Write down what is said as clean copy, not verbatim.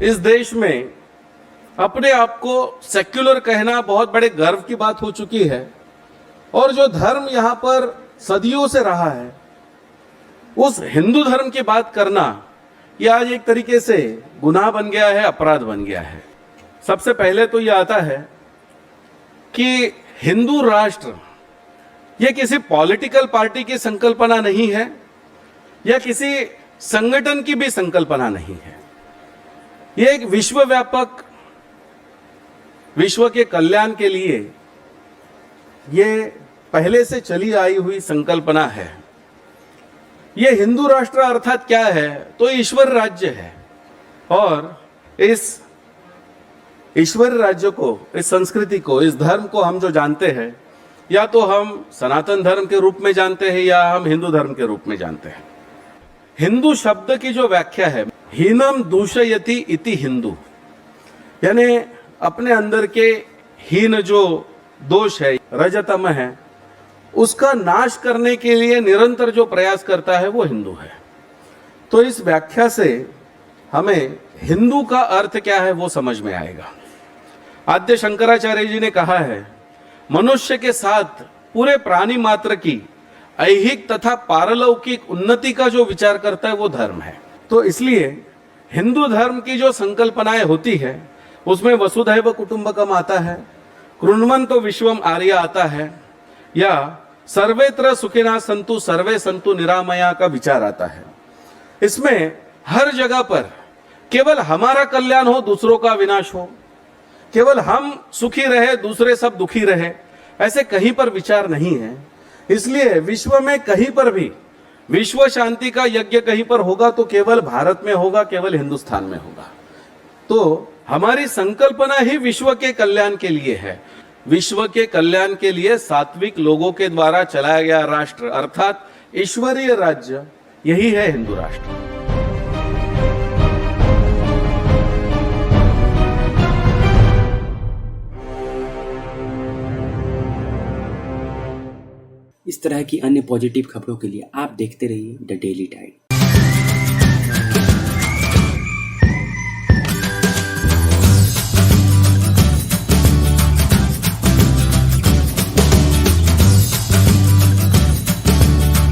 इस देश में अपने आप को सेक्युलर कहना बहुत बड़े गर्व की बात हो चुकी है और जो धर्म यहाँ पर सदियों से रहा है उस हिंदू धर्म की बात करना ये आज एक तरीके से गुनाह बन गया है, अपराध बन गया है। सबसे पहले तो ये आता है कि हिंदू राष्ट्र ये किसी पॉलिटिकल पार्टी की संकल्पना नहीं है या किसी संगठन की भी संकल्पना नहीं है। ये एक विश्वव्यापक, विश्व के कल्याण के लिए ये पहले से चली आई हुई संकल्पना है। ये हिंदू राष्ट्र अर्थात क्या है? तो ईश्वर राज्य है और इस ईश्वर राज्य को, इस संस्कृति को, इस धर्म को हम जो जानते हैं या तो हम सनातन धर्म के रूप में जानते हैं या हम हिंदू धर्म के रूप में जानते हैं। हिंदू शब्द की जो व्याख्या है, हीनम दूषयति इति हिंदू, यानी अपने अंदर के हीन जो दोष है, रजतम है, उसका नाश करने के लिए निरंतर जो प्रयास करता है वो हिंदू है। तो इस व्याख्या से हमें हिंदू का अर्थ क्या है वो समझ में आएगा। आद्य शंकराचार्य जी ने कहा है, मनुष्य के साथ पूरे प्राणी मात्र की ऐहिक तथा पारलौकिक उन्नति का जो विचार करता है वो धर्म है। तो इसलिए हिंदू धर्म की जो संकल्पनाएं होती है उसमें वसुधैव कुटुंबकम आता है, कृण्वन्तो विश्वम आर्य आता है, या सर्वेत्र सुखिना संतु सर्वे संतु निरामया का विचार आता है। इसमें हर जगह पर केवल हमारा कल्याण हो, दूसरों का विनाश हो, केवल हम सुखी रहे, दूसरे सब दुखी रहे, ऐसे कहीं पर विचार नहीं है। इसलिए विश्व में कहीं पर भी विश्व शांति का यज्ञ कहीं पर होगा तो केवल भारत में होगा, केवल हिंदुस्तान में होगा। तो हमारी संकल्पना ही विश्व के कल्याण के लिए है। विश्व के कल्याण के लिए सात्विक लोगों के द्वारा चलाया गया राष्ट्र अर्थात ईश्वरीय राज्य, यही है हिंदू राष्ट्र। इस तरह की अन्य पॉजिटिव खबरों के लिए आप देखते रहिए द डेली टाइड।